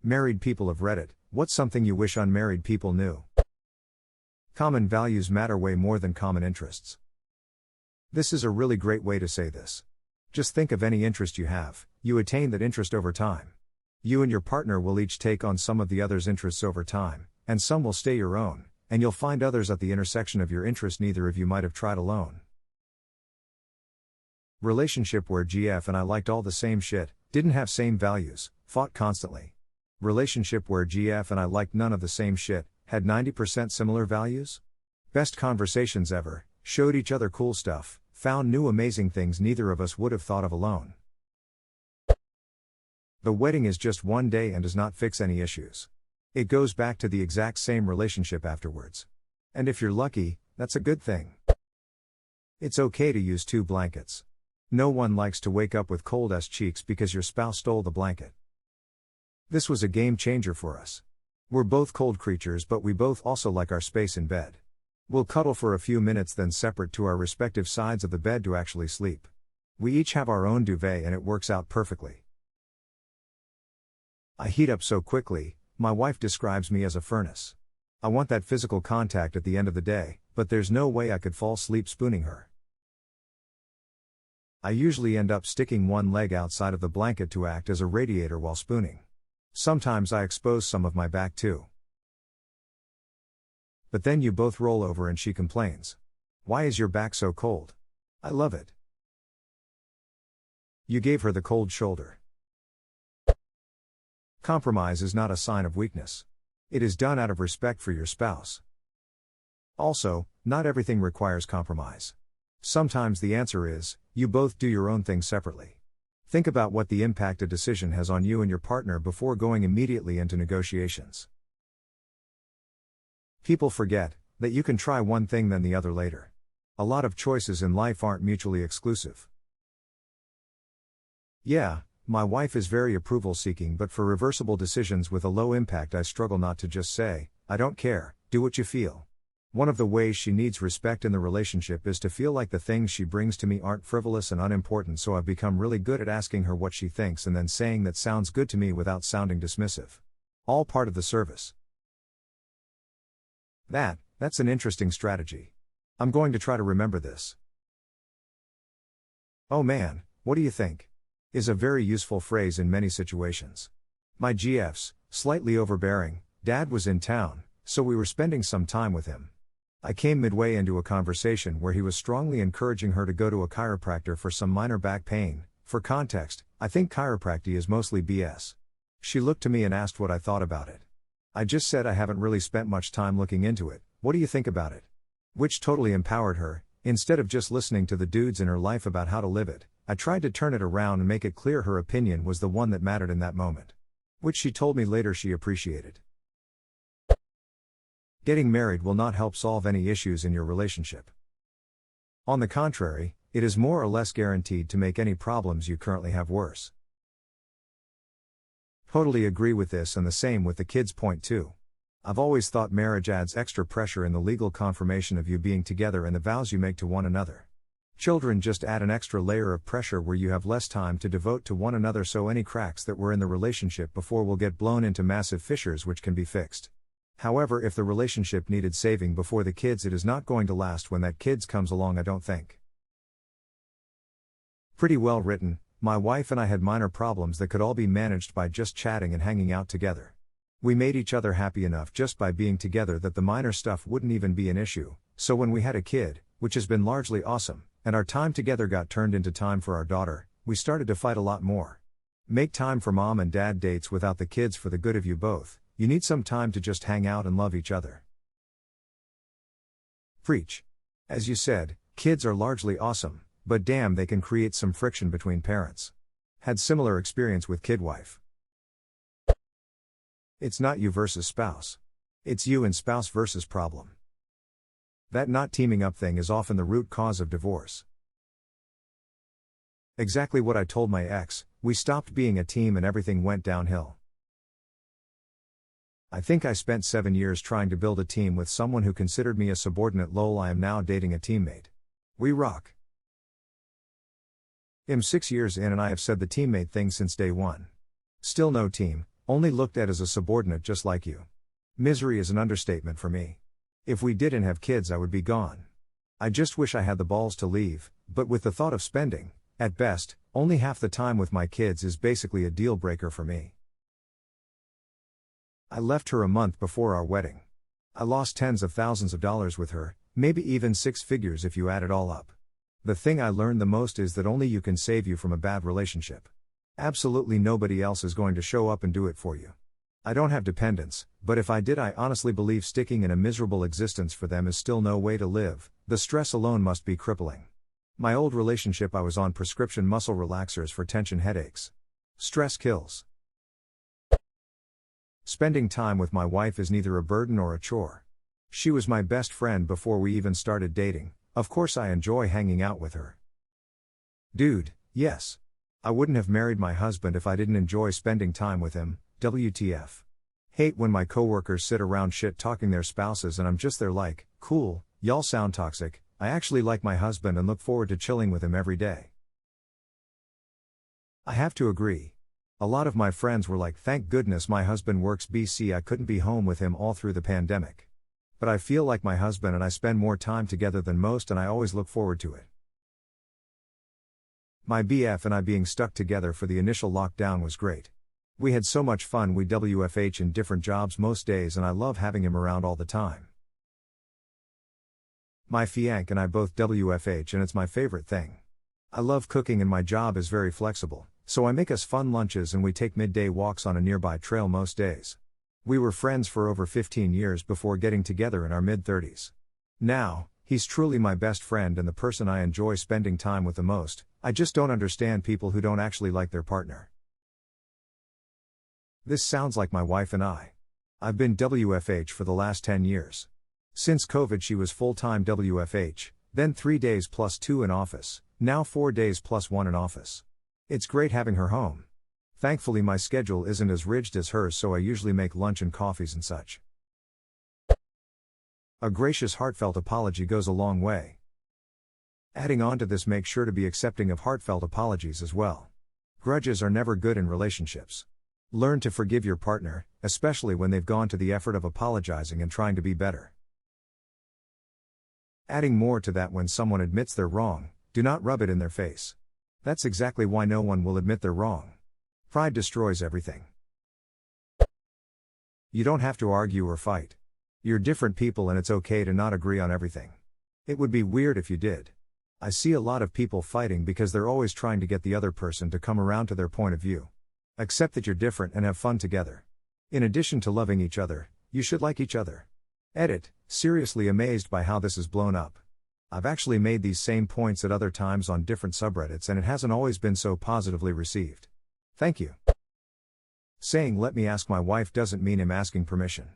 Married people of Reddit, what's something you wish unmarried people knew? Common values matter way more than common interests. This is a really great way to say this. Just think of any interest you have, you attain that interest over time. You and your partner will each take on some of the other's interests over time, and some will stay your own, and you'll find others at the intersection of your interest neither of you might have tried alone. Relationship where GF and I liked all the same shit, didn't have same values, fought constantly. Relationship where GF and I liked none of the same shit, had 90% similar values? Best conversations ever, showed each other cool stuff, found new amazing things neither of us would have thought of alone. The wedding is just one day and does not fix any issues. It goes back to the exact same relationship afterwards. And if you're lucky, that's a good thing. It's okay to use 2 blankets. No one likes to wake up with cold-ass cheeks because your spouse stole the blanket. This was a game changer for us. We're both cold creatures but we both also like our space in bed. We'll cuddle for a few minutes then separate to our respective sides of the bed to actually sleep. We each have our own duvet and it works out perfectly. I heat up so quickly, my wife describes me as a furnace. I want that physical contact at the end of the day, but there's no way I could fall asleep spooning her. I usually end up sticking one leg outside of the blanket to act as a radiator while spooning. Sometimes I expose some of my back too. But then you both roll over and she complains. Why is your back so cold? I love it. You gave her the cold shoulder. Compromise is not a sign of weakness. It is done out of respect for your spouse. Also, not everything requires compromise. Sometimes the answer is, you both do your own thing separately. Think about what the impact a decision has on you and your partner before going immediately into negotiations. People forget that you can try one thing then the other later. A lot of choices in life aren't mutually exclusive. Yeah, my wife is very approval seeking but for reversible decisions with a low impact I struggle not to just say, I don't care, do what you feel. One of the ways she needs respect in the relationship is to feel like the things she brings to me aren't frivolous and unimportant so I've become really good at asking her what she thinks and then saying that sounds good to me without sounding dismissive. All part of the service. That's an interesting strategy. I'm going to try to remember this. Oh man, what do you think? Is a very useful phrase in many situations. My GF's, slightly overbearing, dad was in town, so we were spending some time with him. I came midway into a conversation where he was strongly encouraging her to go to a chiropractor for some minor back pain. For context, I think chiropractic is mostly BS. She looked to me and asked what I thought about it. I just said I haven't really spent much time looking into it, what do you think about it? Which totally empowered her. Instead of just listening to the dudes in her life about how to live it, I tried to turn it around and make it clear her opinion was the one that mattered in that moment. Which she told me later she appreciated. Getting married will not help solve any issues in your relationship. On the contrary, it is more or less guaranteed to make any problems you currently have worse. Totally agree with this and the same with the kids point too. I've always thought marriage adds extra pressure in the legal confirmation of you being together and the vows you make to one another. Children just add an extra layer of pressure where you have less time to devote to one another so any cracks that were in the relationship before will get blown into massive fissures which can be fixed. However, if the relationship needed saving before the kids, it is not going to last when that kids comes along, I don't think. Pretty well written. My wife and I had minor problems that could all be managed by just chatting and hanging out together. We made each other happy enough just by being together that the minor stuff wouldn't even be an issue, so when we had a kid, which has been largely awesome, and our time together got turned into time for our daughter, we started to fight a lot more. Make time for mom and dad dates without the kids for the good of you both. You need some time to just hang out and love each other. Preach. As you said, kids are largely awesome, but damn they can create some friction between parents. Had similar experience with kid wife. It's not you versus spouse. It's you and spouse versus problem. That not teaming up thing is often the root cause of divorce. Exactly what I told my ex, we stopped being a team and everything went downhill. I think I spent 7 years trying to build a team with someone who considered me a subordinate. Lol, I am now dating a teammate. We rock. I'm 6 years in and I have said the teammate thing since day one. Still no team, only looked at as a subordinate just like you. Misery is an understatement for me. If we didn't have kids, I would be gone. I just wish I had the balls to leave, but with the thought of spending, at best, only half the time with my kids is basically a deal breaker for me. I left her a month before our wedding. I lost tens of thousands of dollars with her, maybe even six figures if you add it all up. The thing I learned the most is that only you can save you from a bad relationship. Absolutely nobody else is going to show up and do it for you. I don't have dependents, but if I did, I honestly believe sticking in a miserable existence for them is still no way to live. The stress alone must be crippling. My old relationship, I was on prescription muscle relaxers for tension headaches. Stress kills. Spending time with my wife is neither a burden or a chore. She was my best friend before we even started dating. Of course I enjoy hanging out with her. Dude, yes. I wouldn't have married my husband if I didn't enjoy spending time with him. WTF. Hate when my coworkers sit around shit talking their spouses and I'm just there like, cool, y'all sound toxic. I actually like my husband and look forward to chilling with him every day. I have to agree. A lot of my friends were like, thank goodness my husband works BC, I couldn't be home with him all through the pandemic. But I feel like my husband and I spend more time together than most and I always look forward to it. My BF and I being stuck together for the initial lockdown was great. We had so much fun, we WFH in different jobs most days and I love having him around all the time. My fianc and I both WFH and it's my favorite thing. I love cooking and my job is very flexible, so I make us fun lunches and we take midday walks on a nearby trail most days. We were friends for over 15 years before getting together in our mid-30s. Now, he's truly my best friend and the person I enjoy spending time with the most. I just don't understand people who don't actually like their partner. This sounds like my wife and I. I've been WFH for the last 10 years. Since COVID she was full-time WFH, then 3 days plus 2 in office, now 4 days plus 1 in office. It's great having her home. Thankfully my schedule isn't as rigid as hers, so I usually make lunch and coffees and such. A gracious, heartfelt apology goes a long way. Adding on to this, make sure to be accepting of heartfelt apologies as well. Grudges are never good in relationships. Learn to forgive your partner, especially when they've gone to the effort of apologizing and trying to be better. Adding more to that, when someone admits they're wrong, do not rub it in their face. That's exactly why no one will admit they're wrong. Pride destroys everything. You don't have to argue or fight. You're different people and it's okay to not agree on everything. It would be weird if you did. I see a lot of people fighting because they're always trying to get the other person to come around to their point of view. Accept that you're different and have fun together. In addition to loving each other, you should like each other. Edit, seriously amazed by how this is blown up. I've actually made these same points at other times on different subreddits and it hasn't always been so positively received. Thank you. Saying let me ask my wife doesn't mean him asking permission.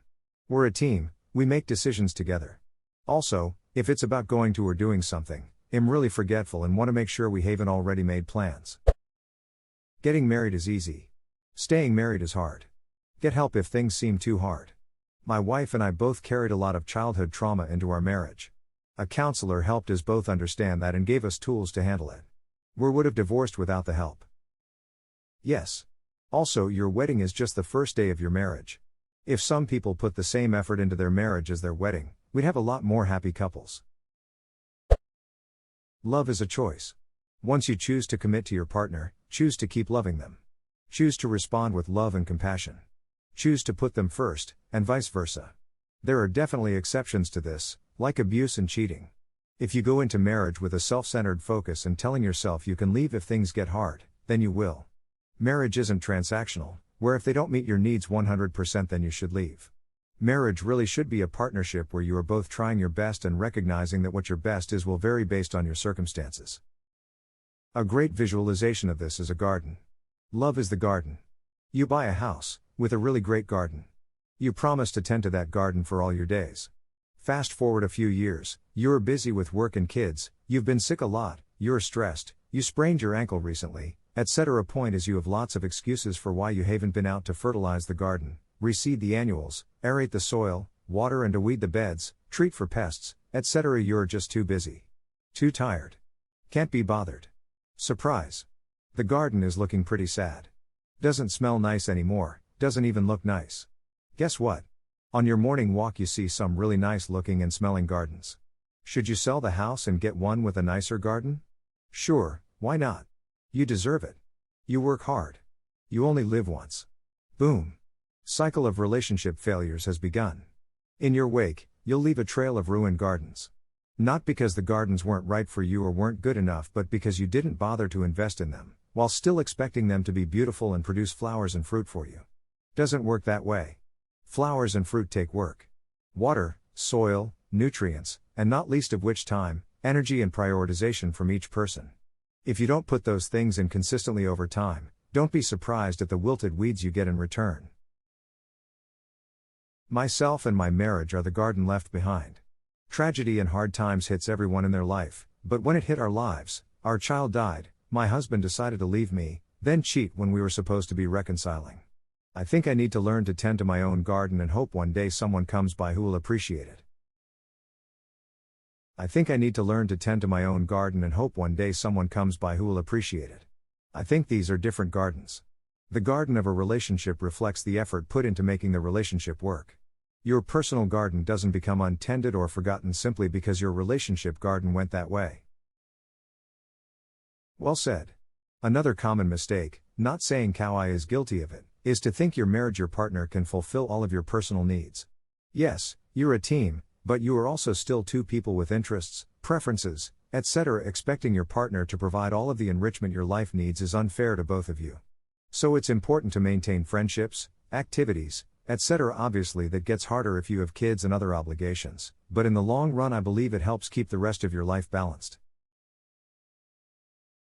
We're a team, we make decisions together. Also, if it's about going to or doing something, I'm really forgetful and want to make sure we haven't already made plans. Getting married is easy. Staying married is hard. Get help if things seem too hard. My wife and I both carried a lot of childhood trauma into our marriage. A counselor helped us both understand that and gave us tools to handle it. We would have divorced without the help. Yes. Also, your wedding is just the first day of your marriage. If some people put the same effort into their marriage as their wedding, we'd have a lot more happy couples. Love is a choice. Once you choose to commit to your partner, choose to keep loving them. Choose to respond with love and compassion. Choose to put them first, and vice versa. There are definitely exceptions to this, like abuse and cheating. If you go into marriage with a self-centered focus and telling yourself you can leave if things get hard, then you will. Marriage isn't transactional, where if they don't meet your needs 100% then you should leave. Marriage really should be a partnership where you are both trying your best and recognizing that what your best is will vary based on your circumstances. A great visualization of this is a garden. Love is the garden. You buy a house with a really great garden. You promise to tend to that garden for all your days. Fast forward a few years, you're busy with work and kids, you've been sick a lot, you're stressed, you sprained your ankle recently, etc. Point is, you have lots of excuses for why you haven't been out to fertilize the garden, reseed the annuals, aerate the soil, water and to weed the beds, treat for pests, etc. You're just too busy. Too tired. Can't be bothered. Surprise. The garden is looking pretty sad. Doesn't smell nice anymore, doesn't even look nice. Guess what? On your morning walk you see some really nice looking and smelling gardens. Should you sell the house and get one with a nicer garden? Sure, why not? You deserve it. You work hard. You only live once. Boom. Cycle of relationship failures has begun. In your wake, you'll leave a trail of ruined gardens. Not because the gardens weren't right for you or weren't good enough, but because you didn't bother to invest in them, while still expecting them to be beautiful and produce flowers and fruit for you. Doesn't work that way. Flowers and fruit take work. Water, soil, nutrients, and not least of which time, energy and prioritization from each person. If you don't put those things in consistently over time, don't be surprised at the wilted weeds you get in return. Myself and my marriage are the garden left behind. Tragedy and hard times hits everyone in their life, but when it hit our lives, our child died, my husband decided to leave me, then cheat when we were supposed to be reconciling. I think I need to learn to tend to my own garden and hope one day someone comes by who will appreciate it. I think I need to learn to tend to my own garden and hope one day someone comes by who will appreciate it. I think these are different gardens. The garden of a relationship reflects the effort put into making the relationship work. Your personal garden doesn't become untended or forgotten simply because your relationship garden went that way. Well said. Another common mistake, not saying Kawai is guilty of it, is to think your partner can fulfill all of your personal needs. Yes, you're a team, but you are also still two people with interests, preferences, etc. Expecting your partner to provide all of the enrichment your life needs is unfair to both of you. So it's important to maintain friendships, activities, etc. Obviously that gets harder if you have kids and other obligations, but in the long run I believe it helps keep the rest of your life balanced.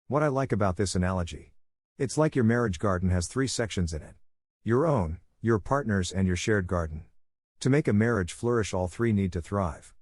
What I like about this analogy. It's like your marriage garden has 3 sections in it. Your own, your partner's and your shared garden. To make a marriage flourish all 3 need to thrive.